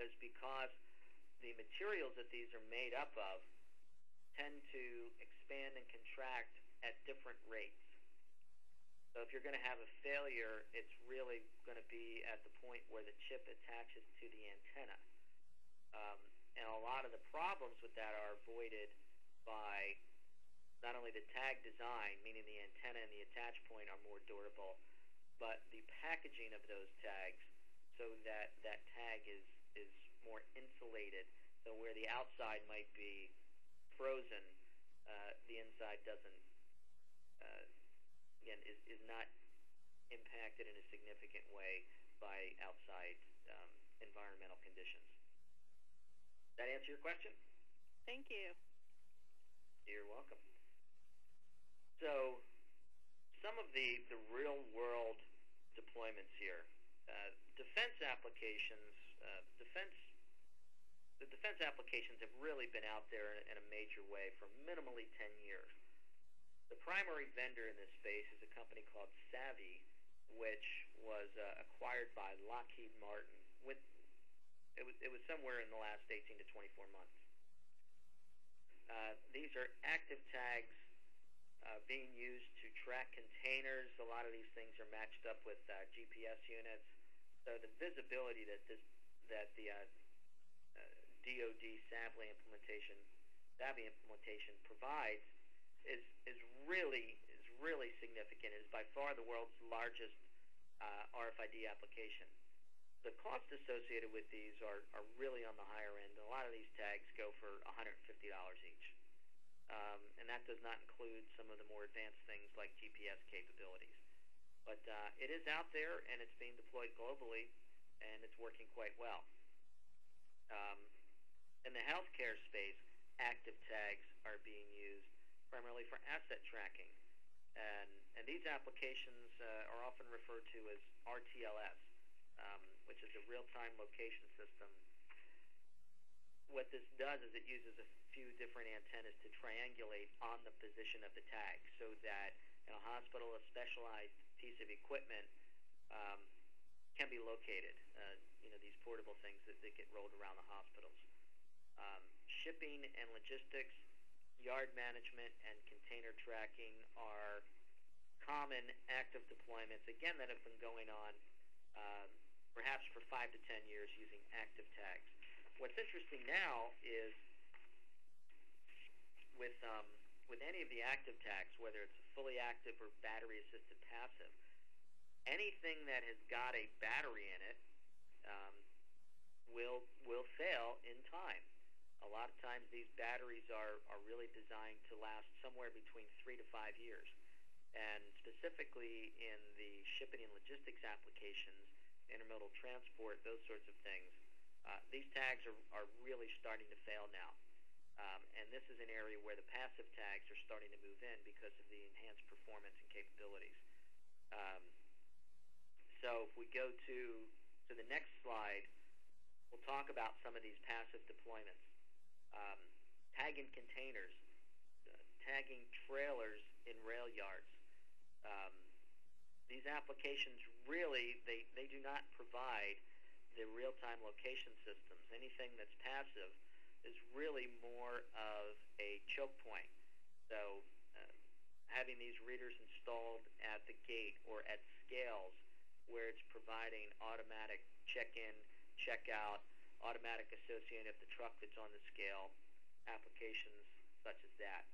is because the materials that these are made up of tend to expand and contract at different rates. So if you're going to have a failure, it's really going to be at the point where the chip attaches to the antenna. And a lot of the problems with that are avoided by not only the tag design, meaning the antenna and the attach point are more durable, but the packaging of those tags so that that tag is more insulated. So where the outside might be frozen, the inside doesn't, again, is not impacted in a significant way by outside environmental conditions. Does that answer your question? Thank you. You're welcome. So some of the real-world deployments here, defense applications, the defense applications have really been out there in a major way for minimally 10 years. The primary vendor in this space is a company called Savvy, which was acquired by Lockheed Martin. It was somewhere in the last 18 to 24 months. These are active tags being used to track containers. A lot of these things are matched up with GPS units. So the visibility that the DoD Savvy implementation provides is really significant. It is by far the world's largest RFID application. The cost associated with these are really on the higher end. A lot of these tags go for $150 each. And that does not include some of the more advanced things like GPS capabilities. But it is out there, and it's being deployed globally, and it's working quite well. In the healthcare space, active tags are being used primarily for asset tracking. And these applications are often referred to as RTLS, which is a real-time location system. What this does is it uses a few different antennas to triangulate on the position of the tag so that in a hospital, a specialized piece of equipment can be located, these portable things that get rolled around the hospitals. Shipping and logistics, yard management, and container tracking are common active deployments, again, that have been going on perhaps for 5 to 10 years using active tags. What's interesting now is with any of the active tags, whether it's fully active or battery-assisted passive, anything that has got a battery in it will fail in time. A lot of times these batteries are really designed to last somewhere between 3 to 5 years. And specifically in the shipping and logistics applications, intermodal transport, those sorts of things, these tags are really starting to fail now. And this is an area where the passive tags are starting to move in because of the enhanced performance and capabilities. So if we go to the next slide, we'll talk about some of these passive deployments. Tagging containers, tagging trailers in rail yards. These applications really, they do not provide the real-time location systems. Anything that's passive is really more of a choke point. So having these readers installed at the gate or at scales where it's providing automatic check-in, check-out, automatic associating of the truck that's on the scale, applications such as that.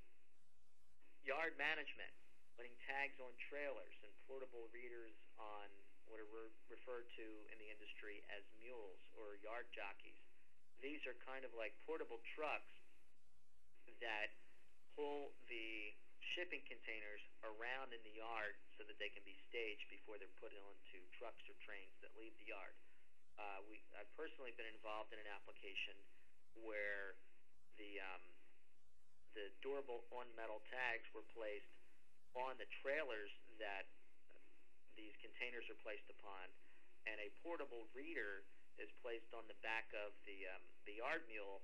Yard management, putting tags on trailers and portable readers on what are referred to in the industry as mules or yard jockeys. These are kind of like portable trucks that pull the shipping containers around in the yard so that they can be staged before they're put onto trucks or trains that leave the yard. I've personally been involved in an application where the durable on-metal tags were placed on the trailers that these containers are placed upon, and a portable reader is placed on the back of the yard mule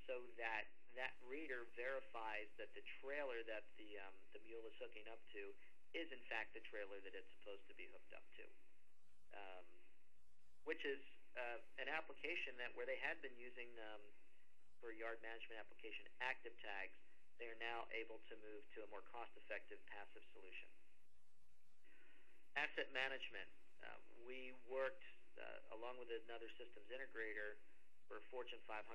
so that that reader verifies that the trailer that the mule is hooking up to is in fact the trailer that it's supposed to be hooked up to, which is an application where they had been using for yard management application active tags, they are now able to move to a more cost-effective passive solution. Asset management. We worked along with another systems integrator for a Fortune 500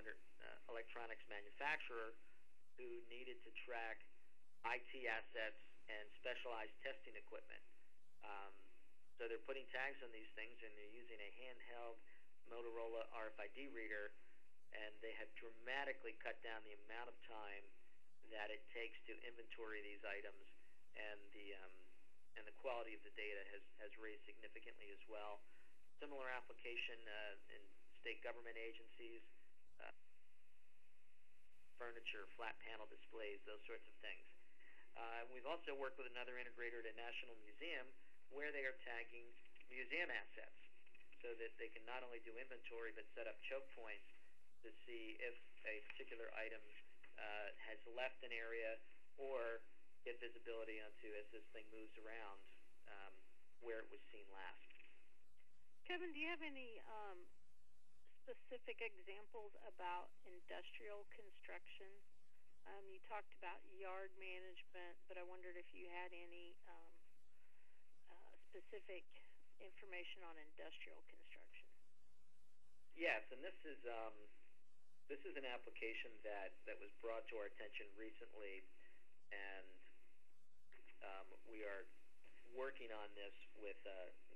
electronics manufacturer who needed to track IT assets and specialized testing equipment. So they're putting tags on these things, and they're using a handheld Motorola RFID reader, and they have dramatically cut down the amount of time that it takes to inventory these items, and the quality of the data has raised significantly as well. Similar application in state government agencies, furniture, flat panel displays, those sorts of things. We've also worked with another integrator at a national museum where they are tagging museum assets so that they can not only do inventory but set up choke points to see if a particular item has left an area or get visibility onto, as this thing moves around, where it was seen last. Kevin, do you have any specific examples about industrial construction? You talked about yard management, but I wondered if you had any specific information on industrial construction. Yes, and this is an application that was brought to our attention recently, and we are working on this with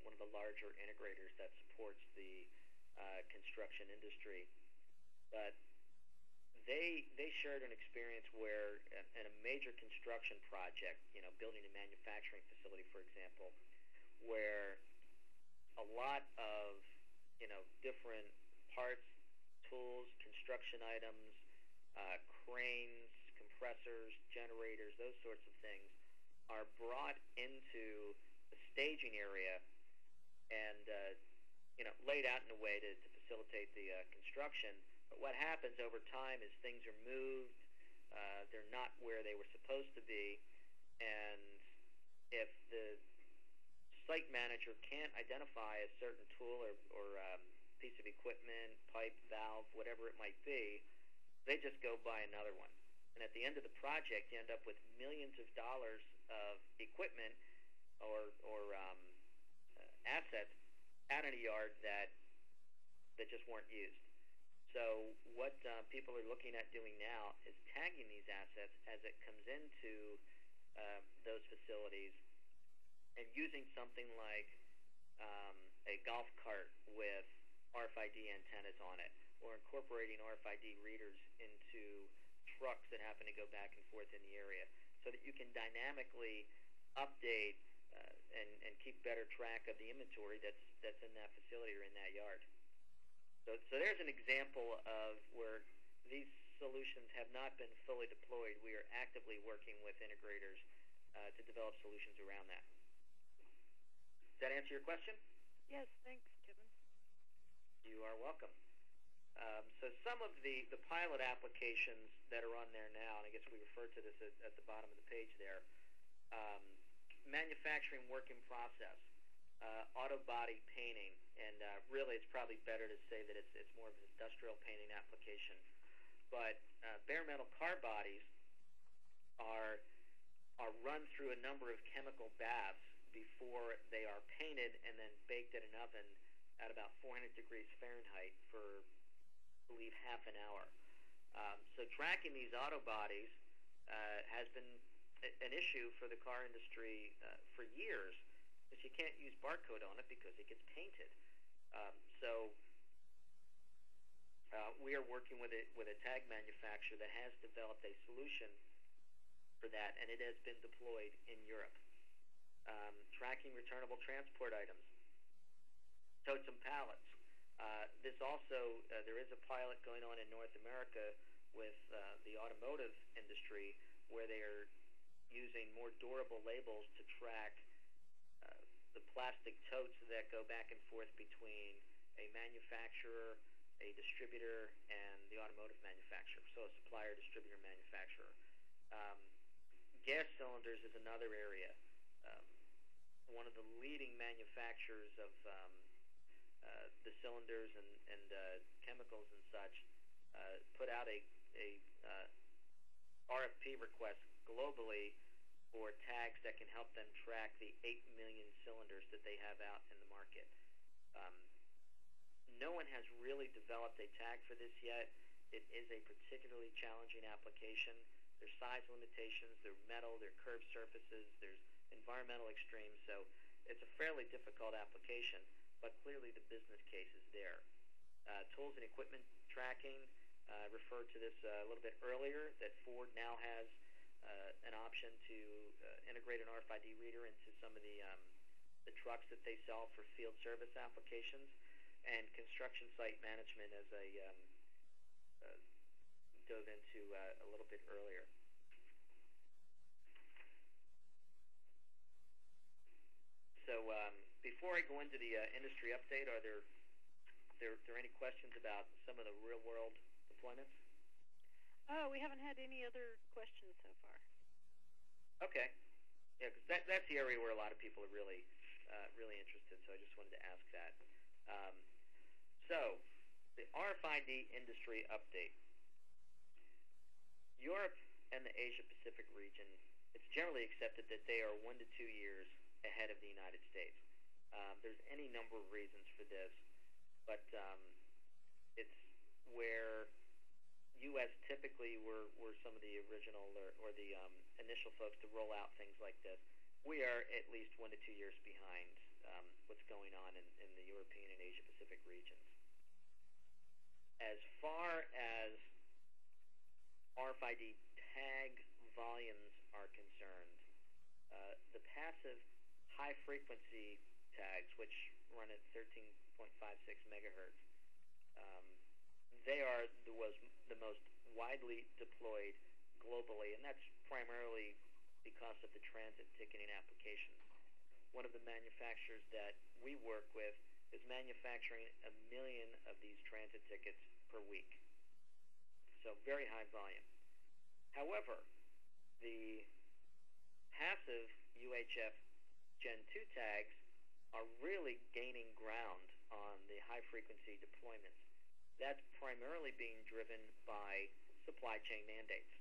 one of the larger integrators that supports the construction industry. But they shared an experience where in a major construction project, building a manufacturing facility, for example, where a lot of different parts, tools, construction items, cranes, compressors, generators, those sorts of things are brought into the staging area and laid out in a way to facilitate the construction. But what happens over time is things are moved, they're not where they were supposed to be, and if the site manager can't identify a certain tool or piece of equipment, pipe, valve, whatever it might be, they just go buy another one. And at the end of the project, you end up with millions of dollars of equipment or assets out in a yard that just weren't used. So what people are looking at doing now is tagging these assets as it comes into those facilities, and using something like a golf cart with RFID antennas on it, or incorporating RFID readers into trucks that happen to go back and forth in the area, so that you can dynamically update and keep better track of the inventory that's in that facility or in that yard. So there's an example of where these solutions have not been fully deployed. We are actively working with integrators to develop solutions around that. Does that answer your question? Yes, thanks, Kevin. You are welcome. So some of the pilot applications that are on there now, and I guess we refer to this at the bottom of the page there, manufacturing work in process, auto body painting, and really it's probably better to say that it's more of an industrial painting application. But bare metal car bodies are run through a number of chemical baths before they are painted and then baked in an oven at about 400 degrees Fahrenheit for, I believe, half an hour. So tracking these auto bodies has been an issue for the car industry for years, because you can't use barcode on it because it gets painted. So we are working with a tag manufacturer that has developed a solution for that, and it has been deployed in Europe. Tracking returnable transport items, totes and pallets. This also, there is a pilot going on in North America with the automotive industry, where they are using more durable labels to track the plastic totes that go back and forth between a manufacturer, a distributor, and the automotive manufacturer, so a supplier, distributor, manufacturer. Gas cylinders is another area. One of the leading manufacturers of the cylinders and chemicals and such, put out a RFP request globally for tags that can help them track the 8 million cylinders that they have out in the market. No one has really developed a tag for this yet. It is a particularly challenging application. There's size limitations, there's metal, there are curved surfaces, there's environmental extremes, so it's a fairly difficult application, but clearly the business case is there. Tools and equipment tracking, referred to this a little bit earlier, that Ford now has an option to integrate an RFID reader into some of the trucks that they sell for field service applications, and construction site management, as I dove into a little bit earlier. So before I go into the industry update, are there any questions about some of the real-world deployments? Oh, we haven't had any other questions so far. Okay. Yeah, because that's the area where a lot of people are really interested, so I just wanted to ask that. So, the RFID industry update. Europe and the Asia-Pacific region, it's generally accepted that they are 1 to 2 years ahead of the United States. There's any number of reasons for this, but it's where U.S. typically were some of the original or the initial folks to roll out things like this. We are at least 1 to 2 years behind what's going on in the European and Asia-Pacific regions. As far as RFID tag volumes are concerned, the passive high-frequency tags, which run at 13.56 megahertz, they are the most widely deployed globally, and that's primarily because of the transit ticketing applications. One of the manufacturers that we work with is manufacturing 1 million of these transit tickets per week. So very high volume. However, the passive UHF Gen 2 tags are really gaining ground on the high-frequency deployments. That's primarily being driven by supply chain mandates.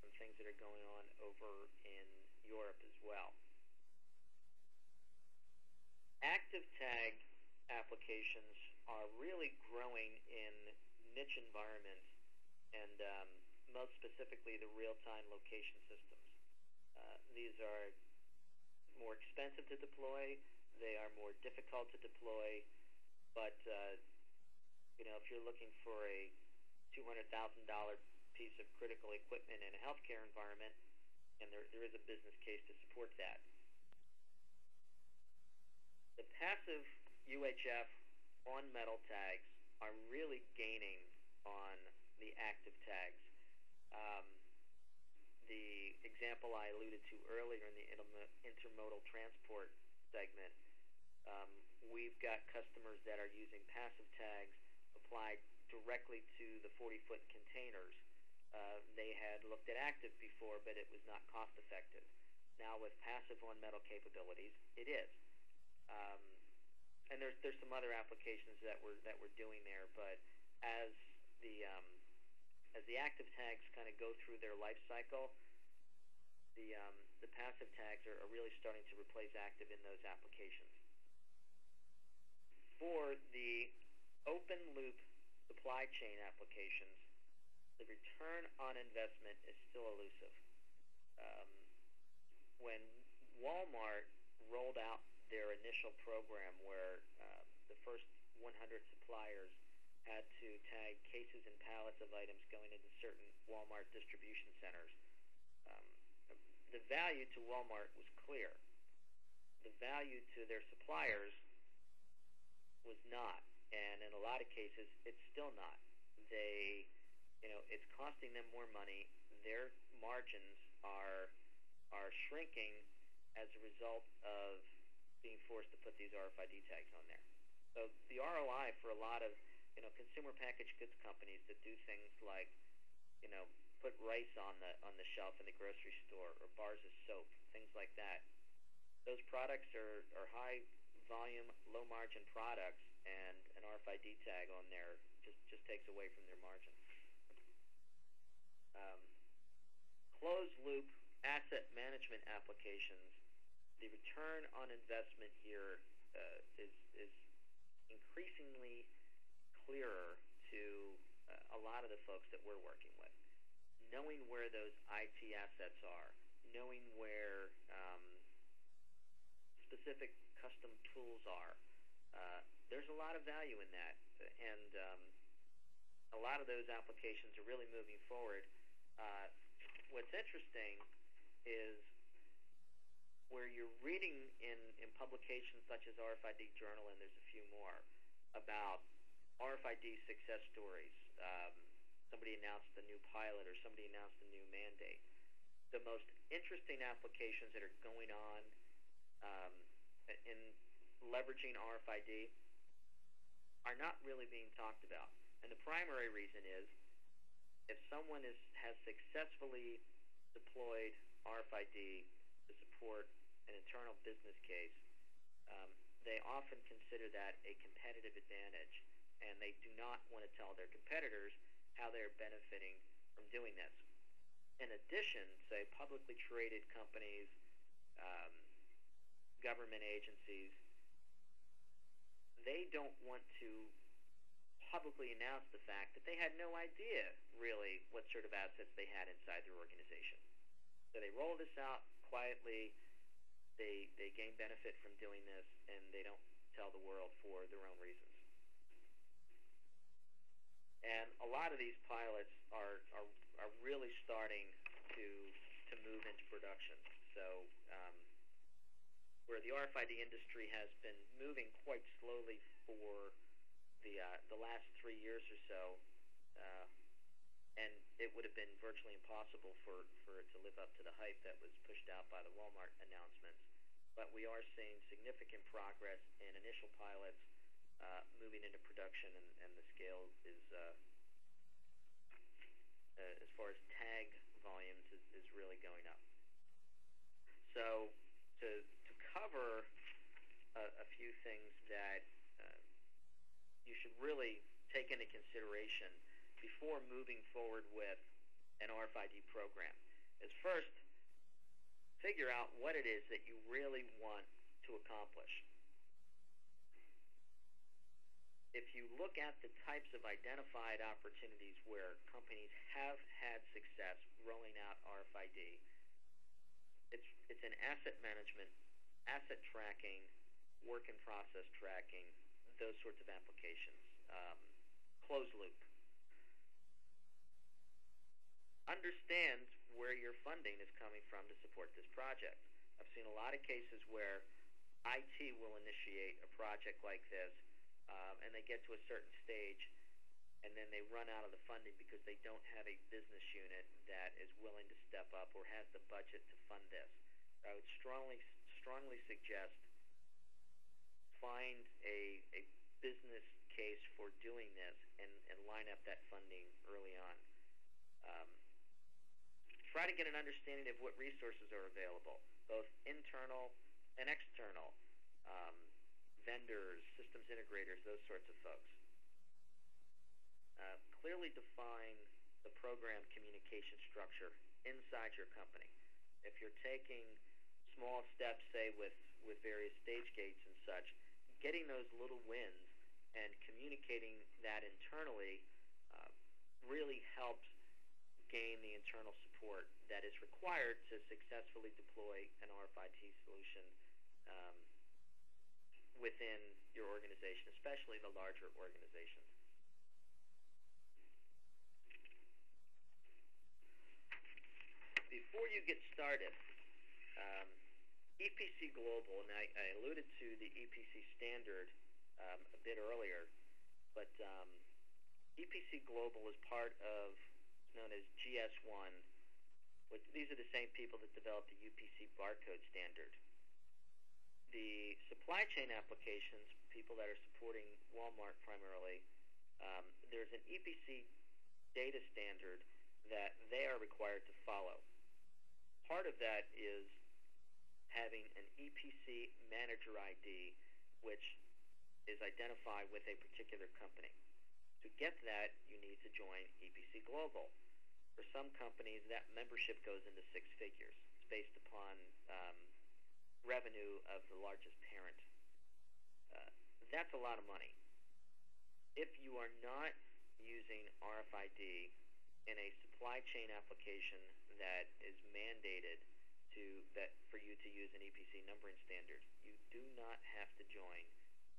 Some things that are going on over in Europe as well. Active tag applications are really growing in niche environments, and most specifically the real-time location systems. These are more expensive to deploy. They are more difficult to deploy. But if you're looking for a $200,000 piece of critical equipment in a healthcare environment, and there is a business case to support that. The passive UHF on-metal tags are really gaining on the active tags. The example I alluded to earlier in the intermodal transport segment, we've got customers that are using passive tags applied directly to the 40-foot containers. They had looked at active before, but it was not cost-effective. Now with passive on-metal capabilities, it is. And there's some other applications that we're doing there, but as the active tags kind of go through their life cycle, the passive tags are really starting to replace active in those applications. For the open loop supply chain applications, the return on investment is still elusive. When Walmart rolled out their initial program where the first 100 suppliers had to tag cases and pallets of items going into certain Walmart distribution centers, the value to Walmart was clear. The value to their suppliers was not, and in a lot of cases, it's still not. It's costing them more money. Their margins are shrinking as a result of being forced to put these RFID tags on there. So the ROI for a lot of consumer packaged goods companies that do things like put rice on the shelf in the grocery store or bars of soap, things like that. Those products are high volume, low margin products, and an RFID tag on there just takes away from their margin. Closed loop asset management applications, the return on investment here is increasingly clearer to a lot of the folks that we're working with. Knowing where those IT assets are, knowing where specific custom tools are, there's a lot of value in that, and a lot of those applications are really moving forward. What's interesting is where you're reading in publications such as RFID Journal, and there's a few more, about RFID success stories. Somebody announced a new pilot or somebody announced a new mandate. The most interesting applications that are going on in leveraging RFID are not really being talked about. And the primary reason is if someone has successfully deployed RFID to support an internal business case, they often consider that a competitive advantage, and they do not want to tell their competitors how they're benefiting from doing this. In addition, say publicly traded companies, government agencies, they don't want to publicly announce the fact that they had no idea really what sort of assets they had inside their organization. So they roll this out quietly, they gain benefit from doing this, and they don't tell the world for their own reasons. And a lot of these pilots are really starting to move into production. So where the RFID industry has been moving quite slowly for the last 3 years or so, and it would have been virtually impossible for it to live up to the hype that was pushed out by the Walmart announcements. But we are seeing significant progress in initial pilots moving into production, and the scale is, as far as tag volumes, is really going up. So to cover a few things that you should really take into consideration before moving forward with an RFID program is first, figure out what it is that you really want to accomplish. If you look at the types of identified opportunities where companies have had success rolling out RFID, it's in asset management, asset tracking, work in process tracking, those sorts of applications. Closed loop. Understand where your funding is coming from to support this project. I've seen a lot of cases where IT will initiate a project like this, and they get to a certain stage, and then they run out of the funding because they don't have a business unit that is willing to step up or has the budget to fund this. I would strongly suggest find a business case for doing this and line up that funding early on. Try to get an understanding of what resources are available, both internal and external, vendors, systems integrators, those sorts of folks. Clearly define the program communication structure inside your company. If you're taking small steps, say with various stage gates and such, getting those little wins and communicating that internally really helps gain the internal support that is required to successfully deploy an RFID solution within your organization, especially the larger organizations. Before you get started, EPC Global, and I alluded to the EPC standard a bit earlier, but EPC Global is part of known as GS1. These are the same people that developed the UPC barcode standard. The supply chain applications, people that are supporting Walmart primarily, there's an EPC data standard that they are required to follow. Part of that is having an EPC manager ID which is identified with a particular company. To get that, you need to join EPC Global. For some companies, that membership goes into six figures. It's based upon revenue of the largest parent. That's a lot of money. If you are not using RFID in a supply chain application that is mandated for you to use an EPC numbering standard, you do not have to join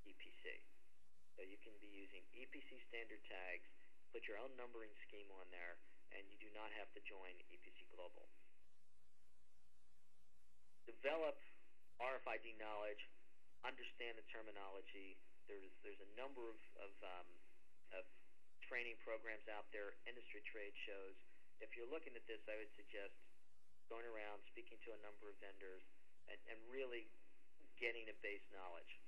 EPC. So you can be using EPC standard tags, put your own numbering scheme on there, and you do not have to join EPC Global. Develop RFID knowledge, understand the terminology. There's a number of training programs out there, industry trade shows. If you're looking at this, I would suggest going around, speaking to a number of vendors, and really getting a base knowledge.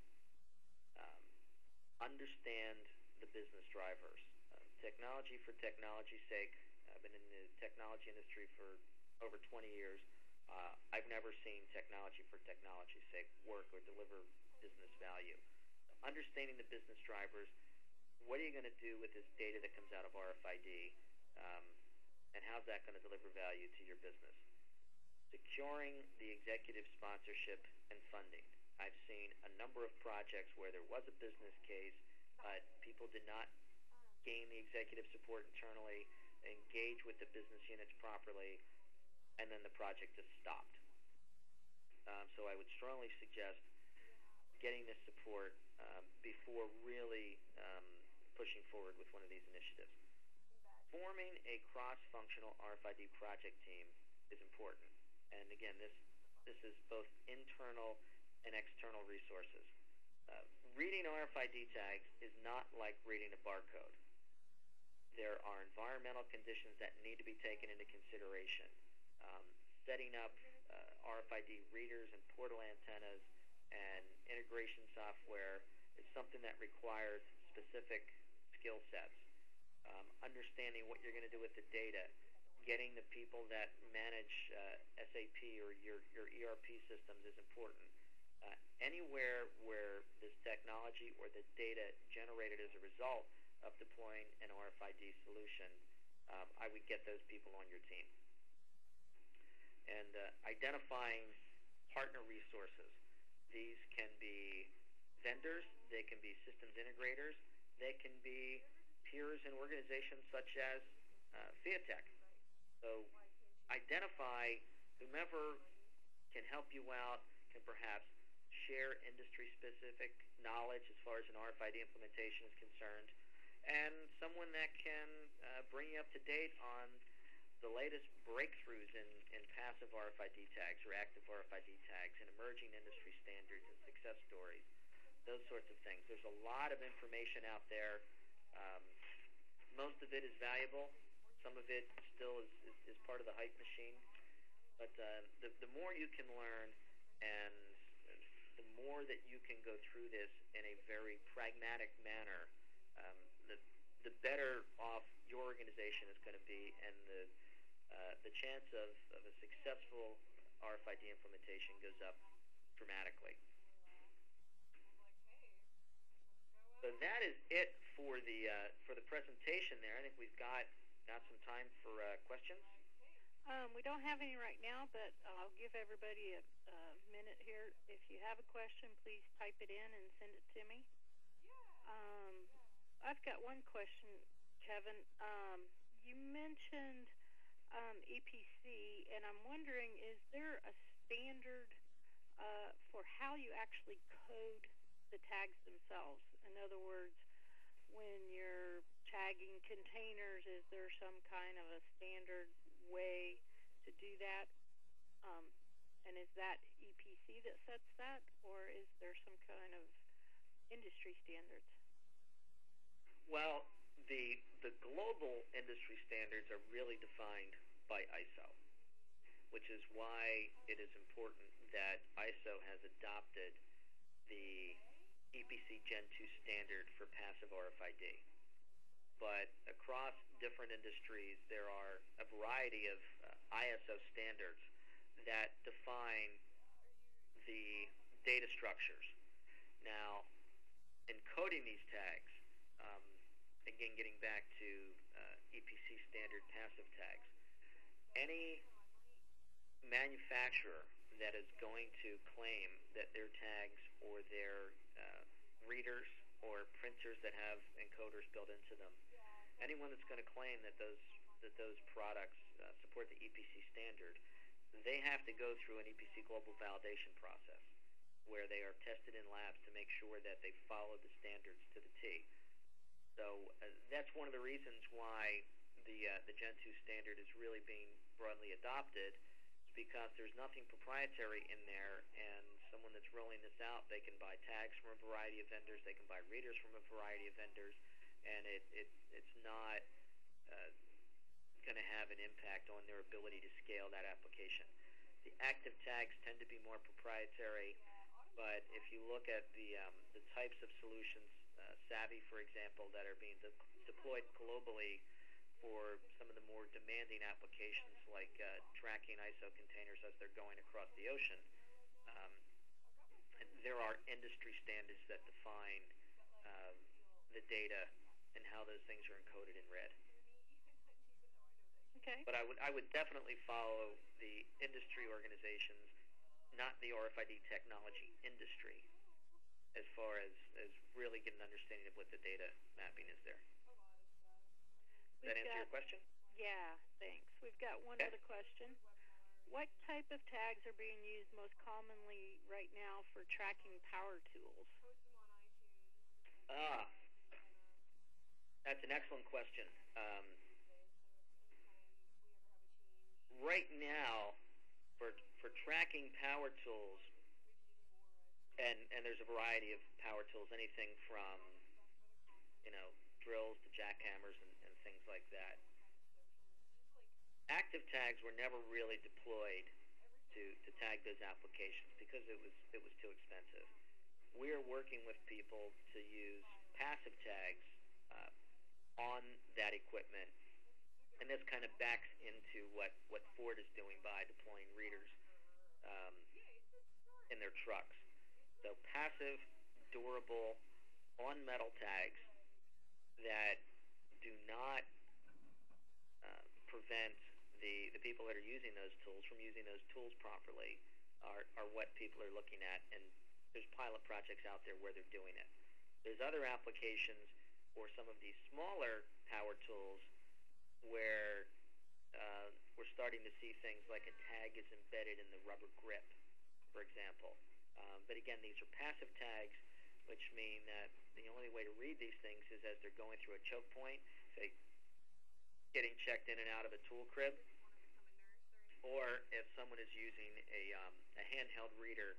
Understand the business drivers. Technology for technology's sake. I've been in the technology industry for over 20 years. I've never seen technology for technology's sake work or deliver business value. Understanding the business drivers, what are you going to do with this data that comes out of RFID, and how's that going to deliver value to your business? Securing the executive sponsorship and funding. I've seen a number of projects where there was a business case, but people did not gain the executive support internally, engage with the business units properly, and then the project just stopped. So I would strongly suggest getting this support before really pushing forward with one of these initiatives. Forming a cross-functional RFID project team is important. And again, this is both internal and external resources. Reading RFID tags is not like reading a barcode. There are environmental conditions that need to be taken into consideration. Setting up RFID readers and portal antennas and integration software is something that requires specific skill sets. Understanding what you're going to do with the data, getting the people that manage SAP or your ERP systems is important. Anywhere where this technology or the data generated as a result of deploying an RFID solution, I would get those people on your team. And identifying partner resources. These can be vendors, they can be systems integrators, they can be peers in organizations such as Fiatech. So identify whomever can help you out, can perhaps share industry-specific knowledge as far as an RFID implementation is concerned, and someone that can bring you up to date on the latest breakthroughs in passive RFID tags or active RFID tags and emerging industry standards and success stories, those sorts of things. There's a lot of information out there. Most of it is valuable. Some of it still is part of the hype machine. But the more you can learn and the more that you can go through this in a very pragmatic manner, the better off your organization is going to be, and the chance of a successful RFID implementation goes up dramatically. So that is it for the presentation there. I think we've got some time for questions. We don't have any right now, but I'll give everybody a minute here. If you have a question, please type it in and send it to me. I've got one question, Kevin. You mentioned EPC, and I'm wondering, is there a standard for how you actually code the tags themselves? In other words, when you're tagging containers, is there some kind of a standard way to do that? And is that EPC that sets that, or is there some kind of industry standards? Well, the global industry standards are really defined by ISO, which is why it is important that ISO has adopted the EPC Gen 2 standard for passive RFID. But across different industries, there are a variety of ISO standards that define the data structures. Now, encoding these tags, um, again, getting back to EPC standard passive tags, any manufacturer that is going to claim that their tags or their readers or printers that have encoders built into them, anyone that's going to claim that those products support the EPC standard, they have to go through an EPC global validation process where they are tested in labs to make sure that they follow the standards to the T. So that's one of the reasons why the Gen 2 standard is really being broadly adopted, because there's nothing proprietary in there, and someone that's rolling this out, they can buy tags from a variety of vendors, they can buy readers from a variety of vendors, and it's not going to have an impact on their ability to scale that application. The active tags tend to be more proprietary, but if you look at the types of solutions, Savvy, for example, that are being deployed globally for some of the more demanding applications like tracking ISO containers as they're going across the ocean, there are industry standards that define the data and how those things are encoded and read. Okay. But I would definitely follow the industry organizations, not the RFID technology industry, as far as really get an understanding of what the data mapping is there. Does that answer your question? Yeah, thanks. We've got one other question. What type of tags are being used most commonly right now for tracking power tools? That's an excellent question. Right now, for tracking power tools, and there's a variety of power tools, anything from drills to jackhammers and things like that. Active tags were never really deployed to tag those applications because it was too expensive. We're working with people to use passive tags on that equipment, and this kind of backs into what Ford is doing by deploying readers in their trucks. So passive, durable, on metal tags that do not prevent the people that are using those tools from using those tools properly are what people are looking at, and there's pilot projects out there where they're doing it. There's other applications for some of these smaller power tools where we're starting to see things like a tag is embedded in the rubber grip, for example. But again, these are passive tags, which mean that the only way to read these things is as they're going through a choke point, say getting checked in and out of a tool crib, or if someone is using a handheld reader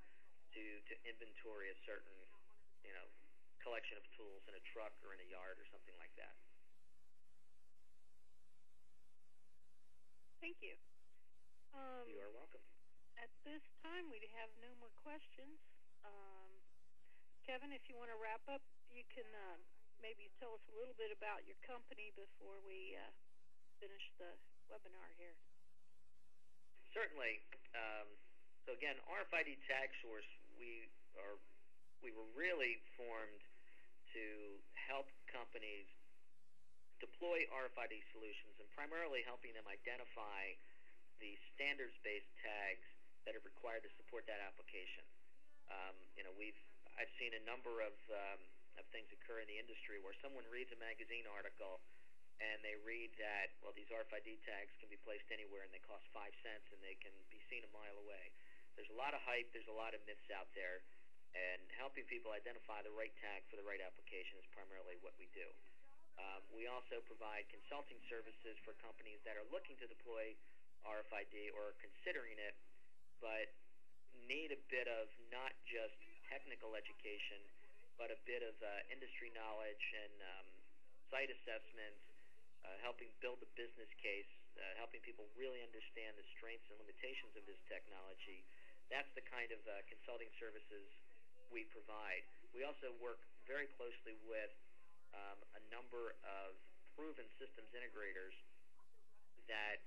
to inventory a certain collection of tools in a truck or in a yard or something like that. Thank you. You are welcome. At this time, we have no more questions. Kevin, if you want to wrap up, you can maybe tell us a little bit about your company before we finish the webinar here. Certainly. So again, RFID Tagsource, we were really formed to help companies deploy RFID solutions, and primarily helping them identify the standards-based tags that are required to support that application. I've seen a number of things occur in the industry where someone reads a magazine article and they read that, well, these RFID tags can be placed anywhere and they cost 5 cents and they can be seen a mile away. There's a lot of hype, there's a lot of myths out there, and helping people identify the right tag for the right application is primarily what we do. We also provide consulting services for companies that are looking to deploy RFID or are considering it, but need a bit of not just technical education, but a bit of industry knowledge and site assessments, helping build a business case, helping people really understand the strengths and limitations of this technology. That's the kind of consulting services we provide. We also work very closely with a number of proven systems integrators that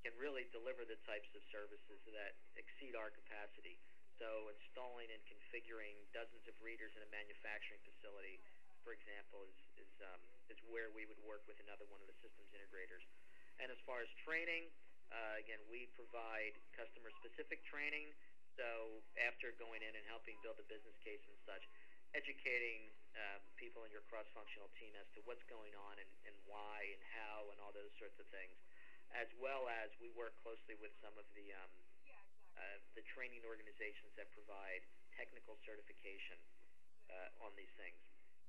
can really deliver the types of services that exceed our capacity. So installing and configuring dozens of readers in a manufacturing facility, for example, is where we would work with another one of the systems integrators. And as far as training, again, we provide customer-specific training. So after going in and helping build a business case and such, educating people in your cross-functional team as to what's going on and why and how and all those sorts of things, as well as we work closely with some of the training organizations that provide technical certification on these things.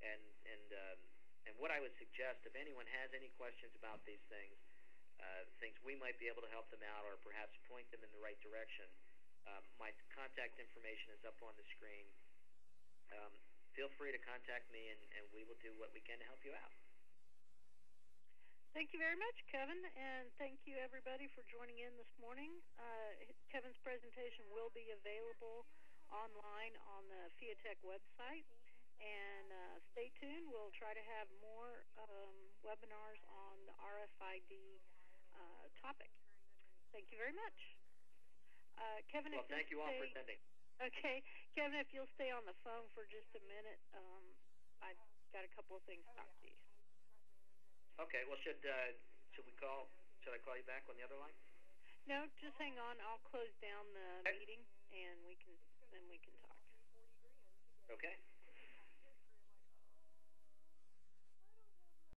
And what I would suggest, if anyone has any questions about these things we might be able to help them out or perhaps point them in the right direction. My contact information is up on the screen. Feel free to contact me, and we will do what we can to help you out. Thank you very much, Kevin, and thank you, everybody, for joining in this morning. Kevin's presentation will be available online on the FIATech website, and stay tuned. We'll try to have more webinars on the RFID topic. Thank you very much. Kevin, well, thank you all for attending. Okay, Kevin, if you'll stay on the phone for just a minute, I've got a couple of things to talk to you. Okay, well, should I call you back on the other line? No, just hang on. I'll close down the